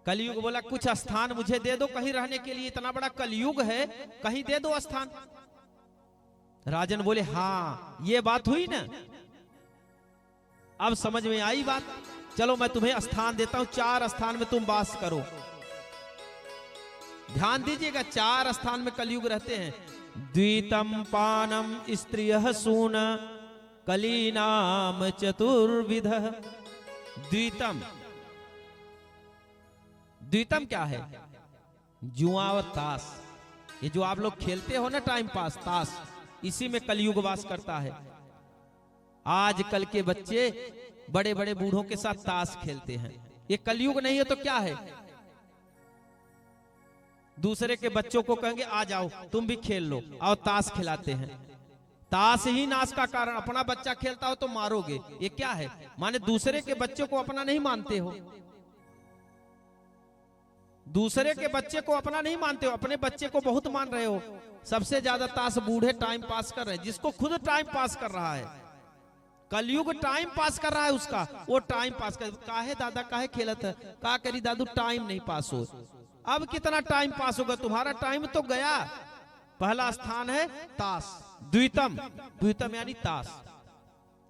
कलयुग बोला कुछ स्थान मुझे दे दो कहीं रहने के लिए, इतना बड़ा कलयुग है, कहीं दे दो स्थान। राजन बोले हाँ ये बात हुई ना, अब समझ में आई बात, चलो मैं तुम्हें स्थान देता हूं, 4 स्थान में तुम वास करो। ध्यान दीजिएगा 4 स्थान में कलयुग रहते हैं। द्वितम पानम स्त्रियः सून कलीनाम चतुर्विध। द्वितम, द्वितम क्या है? जुआ और ताश, ये जो आप लोग खेलते हो ना टाइम पास, ताश, इसी में कलयुग वास करता है। आजकल के बच्चे बड़े बड़े बूढ़ों के साथ ताश खेलते हैं, ये कलयुग नहीं है तो क्या है? दूसरे के बच्चों को कहेंगे आ जाओ तुम भी खेल लो, और ताश खिलाते हैं। ताश ही नाश का कारण, अपना बच्चा खेलता हो तो मारोगे, ये क्या है? माने दूसरे के बच्चों को अपना नहीं मानते हो, दूसरे के बच्चे को अपना नहीं मानते हो, अपने बच्चे को बहुत मान रहे हो। सबसे ज्यादा ताश बूढ़े टाइम पास कर रहे हैं, जिसको खुद टाइम पास कर रहा है। कलयुग टाइम पास कर रहा है उसका, वो टाइम पास कर, काहे दादा काहे खेलत है, का करी दादू टाइम नहीं पास हो। अब कितना टाइम पास होगा, तुम्हारा टाइम तो गया। पहला स्थान है ताश, द्वितम, द्वितम यानी ताश।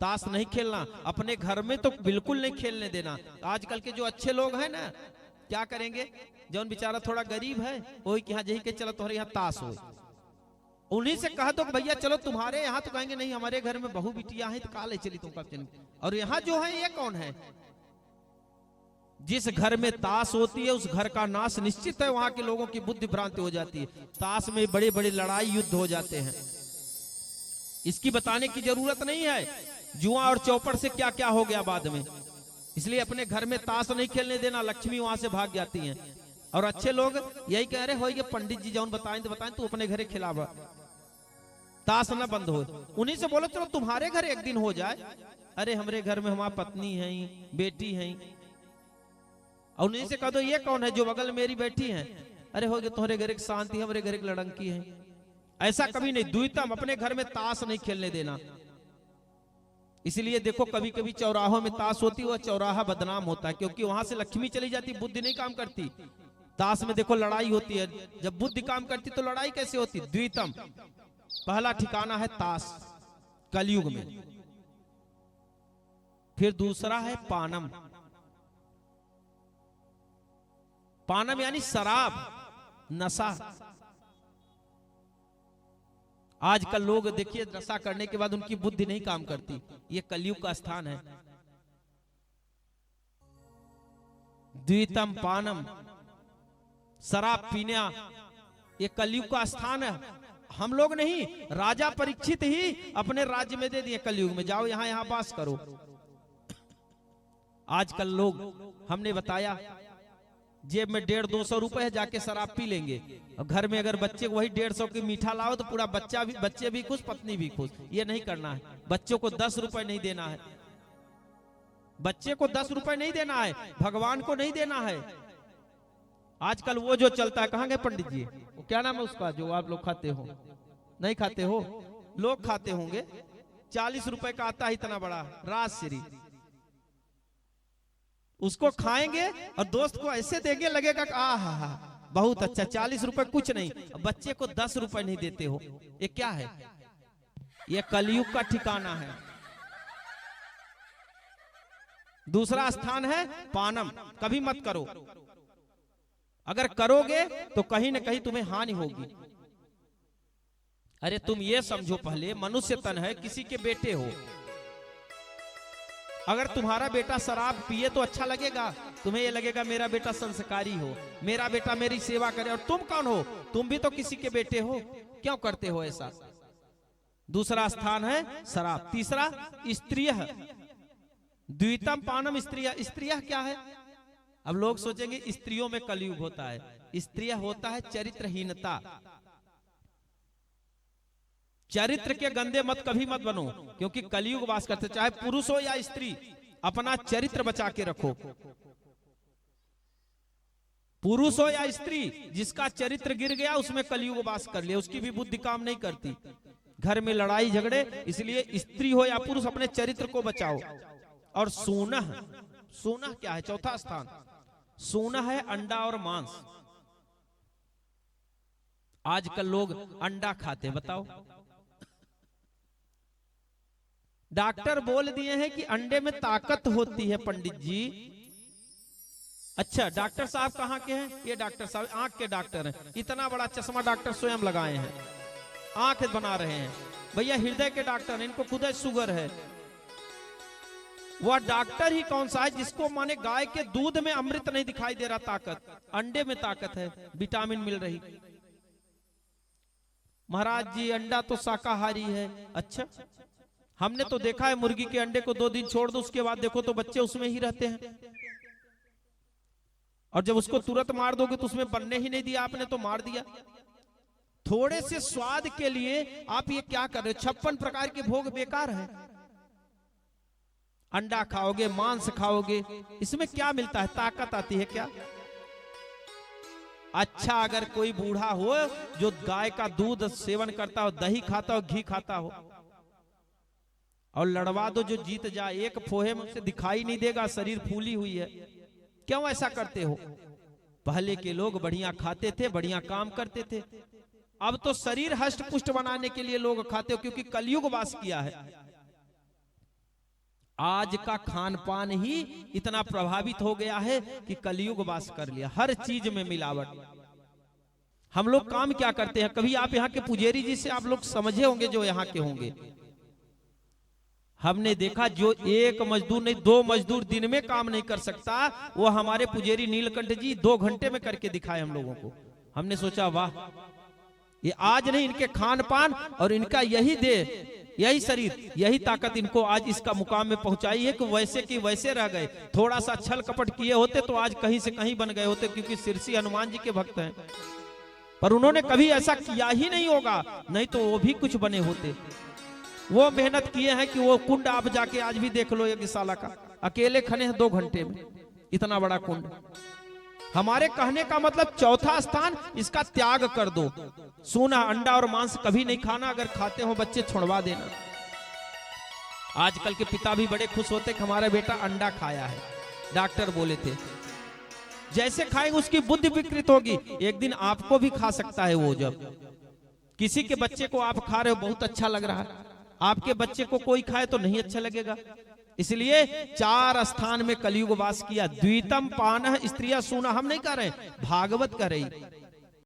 ताश नहीं खेलना, अपने घर में तो बिल्कुल नहीं खेलने देना। आजकल के जो अच्छे लोग हैं ना, क्या करेंगे, जौन बेचारा थोड़ा गरीब है वही कि यहाँ जही के चलो तुम्हारे यहाँ ताश हो, उन्हीं से कहा तो भैया चलो तुम्हारे यहाँ, तो कहेंगे नहीं हमारे घर में बहू बिटिया है तो काले चली तुम कब। और यहाँ जो है ये कौन है? जिस घर में ताश होती है उस घर का नाश निश्चित है, वहां के लोगों की बुद्धि भ्रांति हो जाती है। ताश में बड़े बड़े लड़ाई युद्ध हो जाते हैं, इसकी बताने की जरूरत नहीं है। जुआ और चौपड़ से क्या क्या हो गया बाद में, इसलिए अपने घर में ताश नहीं खेलने देना, लक्ष्मी वहां से भाग जाती हैं। और अच्छे लोग यही कह रहे हो कि पंडित जी जौन बताएं तो बताएं, तू अपने घरे खिलावा, ताश ना बंद हो। उन्हीं से बोलो चलो तुम्हारे घर एक दिन हो जाए, अरे हमारे घर में हमारी पत्नी है, बेटी है। और उन्हीं से कह दो ये कौन है जो बगल मेरी बैठी है, अरे हो गया तुम्हारे घर एक शांति है, हमारे घर एक लड़ंकी है। ऐसा कभी नहीं, द्वितम, अपने घर में ताश नहीं खेलने देना। इसलिए देखो कभी कभी चौराहों में ताश होती है, वह चौराहा बदनाम होता है, क्योंकि वहां से लक्ष्मी चली जाती, बुद्धि नहीं काम करती। ताश में देखो लड़ाई होती है, जब बुद्धि काम करती तो लड़ाई कैसे होती? द्वितम, पहला ठिकाना है ताश कलयुग में। फिर दूसरा है पानम, पानम यानी शराब, नशा। आजकल लोग देखिए नशा करने के बाद उनकी बुद्धि नहीं काम करती, ये कलयुग का स्थान है। द्वितम पानम, शराब पीना, ये कलयुग का स्थान है। हम लोग नहीं, राजा परीक्षित ही अपने राज्य में दे दिए कलयुग में, जाओ यहां यहां वास करो। आजकल लोग, हमने बताया जेब में 150-200 रुपए है, जाके शराब पी लेंगे। और घर में अगर बच्चे को वही 150 की मीठा लाओ तो पूरा बच्चे भी खुश, पत्नी भी खुश। ये नहीं करना है। बच्चों को 10 रुपए नहीं देना है, बच्चे को 10 रुपए नहीं देना है, भगवान को नहीं देना है। आजकल वो जो चलता है, कहाँ गए पंडित जी, वो क्या नाम है उसका जो आप लोग खाते हो? नहीं खाते हो? लोग खाते होंगे। 40 रुपए का आता है इतना बड़ा राजश्री, उसको खाएंगे और दोस्त को ऐसे देंगे लगेगा कि आहा बहुत अच्छा, 40 रुपए कुछ नहीं। बच्चे को 10 रुपए नहीं देते हो, ये क्या है? ये कलयुग का ठिकाना है। दूसरा स्थान है पानम, कभी मत करो, अगर करोगे तो कहीं ना कहीं तुम्हें हानि होगी। अरे तुम ये समझो, पहले मनुष्य तन है, किसी के बेटे हो, अगर तुम्हारा बेटा शराब पिए तो अच्छा लगेगा? तुम्हें ये लगेगा मेरा बेटा संस्कारी हो, मेरा बेटा मेरी सेवा करे। और तुम कौन हो? तुम भी तो किसी के बेटे हो, क्यों करते हो ऐसा? दूसरा स्थान है शराब। तीसरा स्त्रियः, द्वितम पानम स्त्रियः। स्त्रियः क्या है? अब लोग सोचेंगे स्त्रियों में कलयुग होता है। स्त्रियः होता है चरित्रहीनता। चरित्र के गंदे मत कभी मत बनो, क्योंकि कलयुग वास करते, चाहे पुरुष हो या स्त्री, अपना चरित्र बचा के रखो। पुरुष हो या स्त्री, जिसका चरित्र गिर गया उसमें कलयुग वास कर लिया, उसकी भी बुद्धि काम नहीं करती। घर में लड़ाई झगड़े, इसलिए स्त्री हो या पुरुष अपने चरित्र को बचाओ। और सूनह, सूनह क्या है? चौथा स्थान। सोना है अंडा और मांस। आजकल लोग अंडा खाते हैं, बताओ। डॉक्टर बोल दिए हैं कि अंडे में ताकत होती है पंडित जी। अच्छा, डॉक्टर साहब कहाँ के हैं? ये डॉक्टर साहब आंख के डॉक्टर हैं। इतना बड़ा चश्मा डॉक्टर स्वयं लगाए हैं, आंख बना रहे हैं। भैया हृदय के डॉक्टर हैं, इनको खुद शुगर है। वह डॉक्टर ही कौन सा है जिसको माने गाय के दूध में अमृत नहीं दिखाई दे रहा ताकत, अंडे में ताकत है, विटामिन मिल रही। महाराज जी अंडा तो शाकाहारी है। अच्छा, हमने तो देखा है मुर्गी के अंडे को 2 दिन छोड़ दो, उसके बाद देखो तो बच्चे उसमें ही रहते हैं, और जब उसको तुरंत मार दोगे तो उसमें बनने ही नहीं दिया आपने, तो मार दिया। थोड़े से स्वाद के लिए आप ये क्या कर रहे हो? 56 प्रकार के भोग बेकार है। अंडा खाओगे, मांस खाओगे, इसमें क्या मिलता है? ताकत आती है क्या? अच्छा, अगर कोई बूढ़ा हो जो गाय का दूध सेवन करता हो, दही खाता हो, घी खाता हो, और लड़वा दो जो जीत जाए, एक फोहे में उसे दिखाई नहीं देगा, शरीर फूली हुई है। क्यों ऐसा करते हो? पहले के लोग बढ़िया खाते थे, बढ़िया काम करते थे। अब तो शरीर हष्ट पुष्ट बनाने के लिए लोग खाते हो, क्योंकि कलयुग वास किया है। आज का खान पान ही इतना प्रभावित हो गया है कि कलयुग वास कर लिया, हर चीज में मिलावट। हम लोग काम क्या करते हैं? कभी आप यहाँ के पुजेरी जी से आप लोग समझे होंगे, जो यहाँ के होंगे, हमने देखा जो 1 मजदूर नहीं 2 मजदूर दिन में काम नहीं कर सकता, वो हमारे पुजेरी नीलकंठ जी 2 घंटे में करके दिखाए हम लोगों को। हमने सोचा वाह, ये आज नहीं, इनके खान पान और इनका यही देह, यही शरीर, यही ताकत इनको आज इसका मुकाम में पहुंचाई है कि वैसे की वैसे रह गए। थोड़ा सा छल कपट किए होते तो आज कहीं से कहीं बन गए होते, क्योंकि शीर्षी हनुमान जी के भक्त हैं। पर उन्होंने कभी ऐसा किया ही नहीं होगा, नहीं तो वो भी कुछ बने होते। वो मेहनत किए हैं कि वो कुंड आप जाके आज भी देख लो, यज्ञशाला का अकेले खने हैं 2 घंटे में, इतना बड़ा कुंड। हमारे कहने का मतलब चौथा स्थान, इसका त्याग कर दो। सोना, अंडा और मांस कभी नहीं खाना, अगर खाते हो बच्चे छुड़वा देना। आजकल के पिता भी बड़े खुश होते कि हमारा बेटा अंडा खाया है, डॉक्टर बोले थे। जैसे खाएंगे उसकी बुद्धि विकृत होगी, एक दिन आपको भी खा सकता है वो। जब किसी के बच्चे को आप खा रहे हो, बहुत अच्छा लग रहा है, आपके बच्चे को कोई खाए तो नहीं अच्छा लगेगा। इसलिए 4 स्थान में कलयुग वास किया। द्वितम पान स्त्रिया सूना, हम नहीं कह रहे, भागवत कह रही।